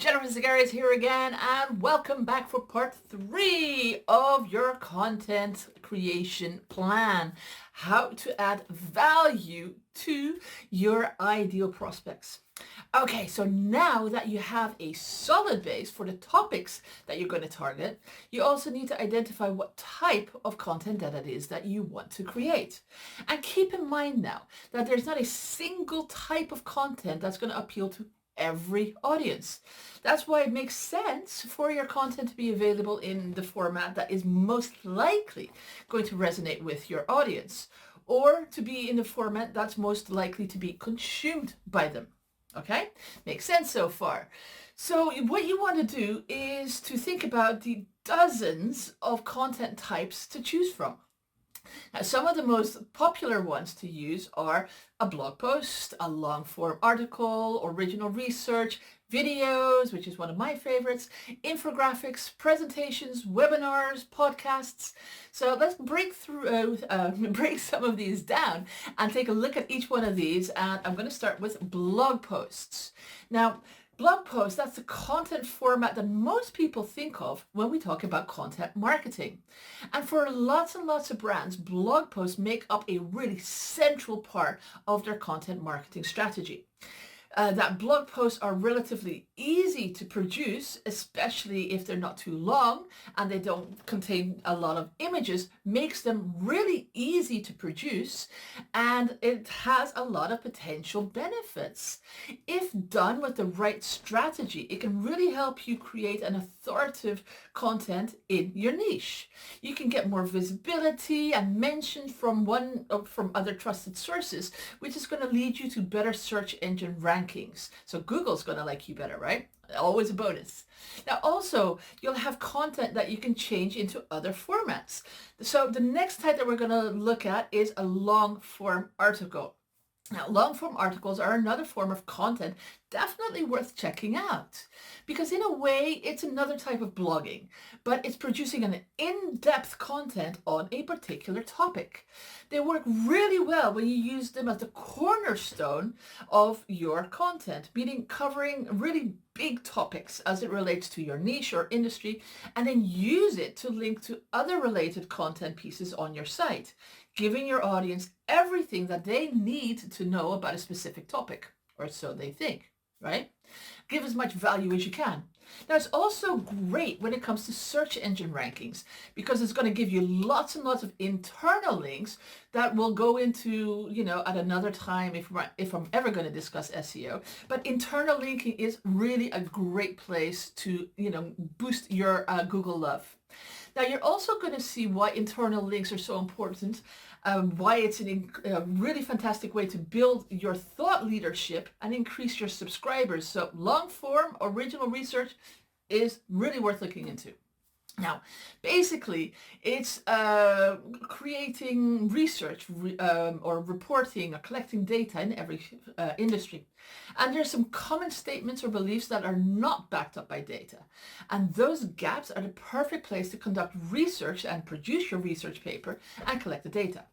Jennifer Zagarias here again, and welcome back for part 3 of your content creation plan. How to add value to your ideal prospects. Okay, so now that you have a solid base for the topics that you're going to target, you also need to identify what type of content that it is that you want to create. And keep in mind now that there's not a single type of content that's going to appeal to every audience. That's why it makes sense for your content to be available in the format that is most likely going to resonate with your audience, or to be in the format that's most likely to be consumed by them. Okay, makes sense so far. So what you want to do is to think about the dozens of content types to choose from. Now, some of the most popular ones to use are a blog post, a long form article, original research, videos, which is one of my favorites, infographics, presentations, webinars, podcasts. So let's break some of these down and take a look at each one of these. And I'm going to start with blog posts. Now, blog posts, that's the content format that most people think of when we talk about content marketing. And for lots and lots of brands, blog posts make up a really central part of their content marketing strategy. That blog posts are relatively easy to produce, especially if they're not too long and they don't contain a lot of images, makes them really easy to produce, and it has a lot of potential benefits. If done with the right strategy, it can really help you create an authoritative content in your niche. You can get more visibility and mention from other trusted sources, which is going to lead you to better search engine rankings. So Google's going to like you better, right? Always a bonus. Now also, you'll have content that you can change into other formats. So the next type that we're going to look at is a long form article. Now, long form articles are another form of content definitely worth checking out, because in a way it's another type of blogging, but it's producing an in-depth content on a particular topic. They work really well when you use them as the cornerstone of your content, meaning covering really big topics as it relates to your niche or industry, and then use it to link to other related content pieces on your site, giving your audience everything that they need to know about a specific topic, or so they think, right? Give as much value as you can. Now, it's also great when it comes to search engine rankings, because it's going to give you lots and lots of internal links that we'll go into, at another time if I'm ever going to discuss SEO. But internal linking is really a great place to, boost your Google love. Now, you're also going to see why internal links are so important, why it's a really fantastic way to build your thought leadership and increase your subscribers. So long form original research is really worth looking into. Now, basically, it's creating research or reporting or collecting data in every industry. And there's some common statements or beliefs that are not backed up by data. And those gaps are the perfect place to conduct research and produce your research paper and collect the data.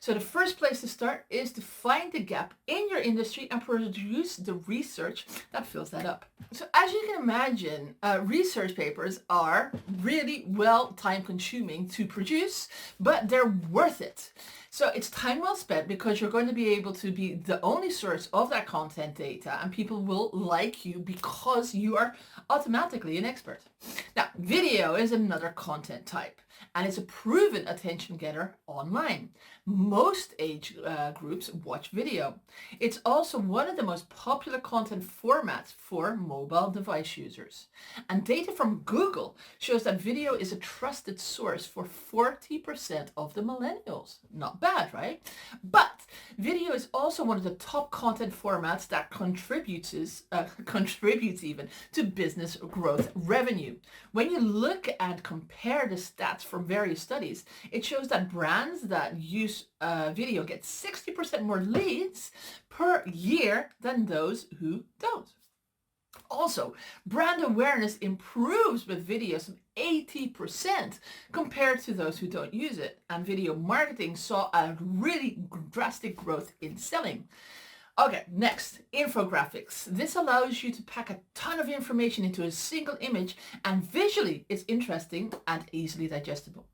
So the first place to start is to find the gap in your industry and produce the research that fills that up. So as you can imagine, research papers are really time consuming to produce, but they're worth it. So it's time well spent, because you're going to be able to be the only source of that content data, and people will like you because you are automatically an expert. Now, video is another content type, and it's a proven attention getter online. Most age groups watch video. It's also one of the most popular content formats for mobile device users. And data from Google shows that video is a trusted source for 40% of the millennials. Not bad, right? But video is also one of the top content formats that contributes even to business growth revenue. When you look and compare the stats from various studies, it shows that brands that use video get 60% more leads per year than those who don't. Also, brand awareness improves with video some 80% compared to those who don't use it. And video marketing saw a really drastic growth in selling. Okay, next, infographics. This allows you to pack a ton of information into a single image, and visually it's interesting and easily digestible.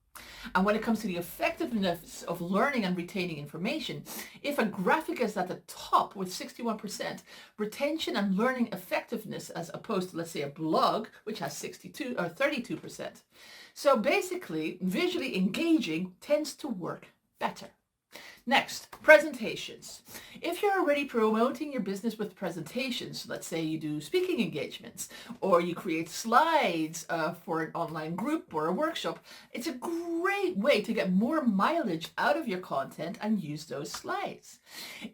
And when it comes to the effectiveness of learning and retaining information, if a graphic is at the top with 61%, retention and learning effectiveness as opposed to, let's say, a blog, which has 62 or 32%. So basically, visually engaging tends to work better. Next, presentations. If you're already promoting your business with presentations, let's say you do speaking engagements or you create slides for an online group or a workshop, it's a great way to get more mileage out of your content and use those slides.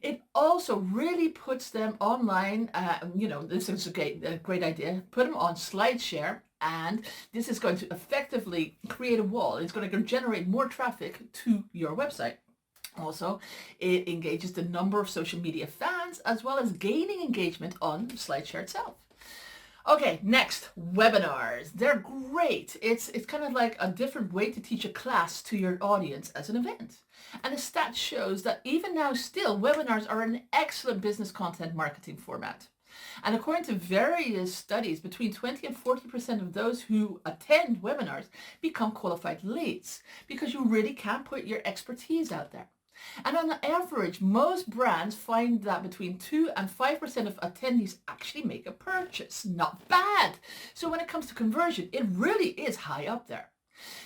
It also really puts them online. This is a great idea. Put them on SlideShare. And this is going to effectively create a wall. It's going to generate more traffic to your website. Also, it engages the number of social media fans as well as gaining engagement on SlideShare itself. Okay, next, webinars. They're great. It's kind of like a different way to teach a class to your audience as an event. And the stat shows that even now still, webinars are an excellent business content marketing format. And according to various studies, between 20 and 40% of those who attend webinars become qualified leads because you really can put your expertise out there. And on average, most brands find that between 2 and 5% of attendees actually make a purchase. Not bad. So when it comes to conversion, it really is high up there.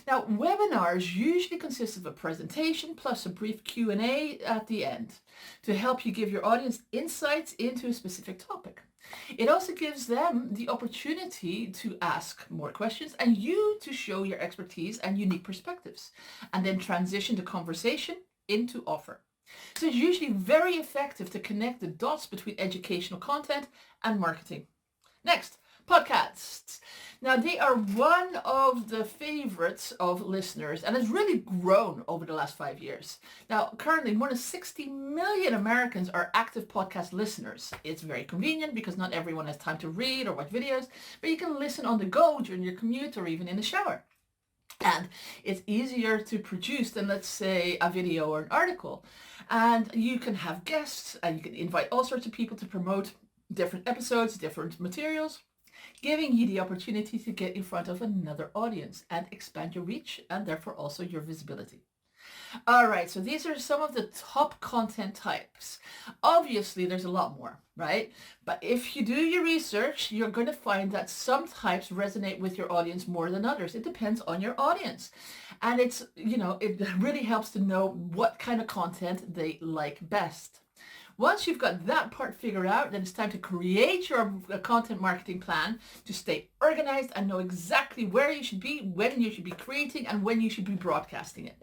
Now, webinars usually consist of a presentation plus a brief Q&A at the end to help you give your audience insights into a specific topic. It also gives them the opportunity to ask more questions and you to show your expertise and unique perspectives, and then transition the conversation into offer. So it's usually very effective to connect the dots between educational content and marketing. Next, podcasts. Now, they are one of the favorites of listeners and has really grown over the last 5 years. Now, currently, more than 60 million Americans are active podcast listeners. It's very convenient because not everyone has time to read or watch videos, but you can listen on the go during your commute or even in the shower. And it's easier to produce than, let's say, a video or an article. And you can have guests and you can invite all sorts of people to promote different episodes, different materials, giving you the opportunity to get in front of another audience and expand your reach and therefore also your visibility. All right, so these are some of the top content types. Obviously, there's a lot more, right? But if you do your research, you're going to find that some types resonate with your audience more than others. It depends on your audience. And it really helps to know what kind of content they like best. Once you've got that part figured out, then it's time to create your content marketing plan to stay organized and know exactly where you should be, when you should be creating, and when you should be broadcasting it.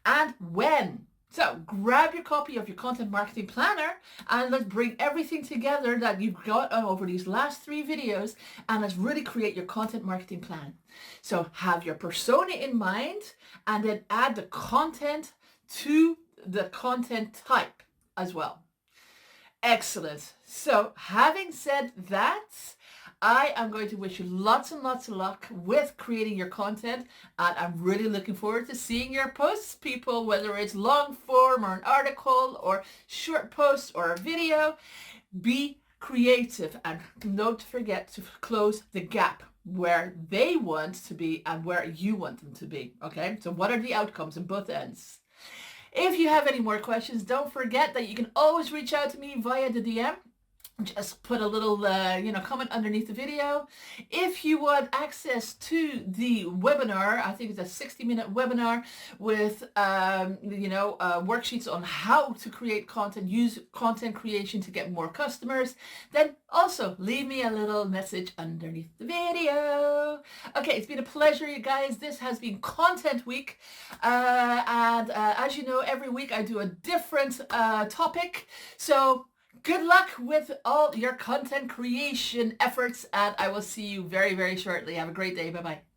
And when. So grab your copy of your content marketing planner and let's bring everything together that you've got over these last 3 videos and let's really create your content marketing plan. So have your persona in mind and then add the content to the content type as well. Excellent. So having said that, I am going to wish you lots and lots of luck with creating your content, and I'm really looking forward to seeing your posts, people, whether it's long form or an article or short posts or a video. Be creative and don't forget to close the gap where they want to be and where you want them to be. Okay, so what are the outcomes in both ends? If you have any more questions, don't forget that you can always reach out to me via the DM. Just put a little, comment underneath the video. If you want access to the webinar, I think it's a 60-minute webinar with, worksheets on how to create content, use content creation to get more customers, then also leave me a little message underneath the video. Okay, it's been a pleasure, you guys. This has been Content Week. As you know, every week I do a different topic. So good luck with all your content creation efforts, and I will see you very, very shortly. Have a great day. Bye-bye.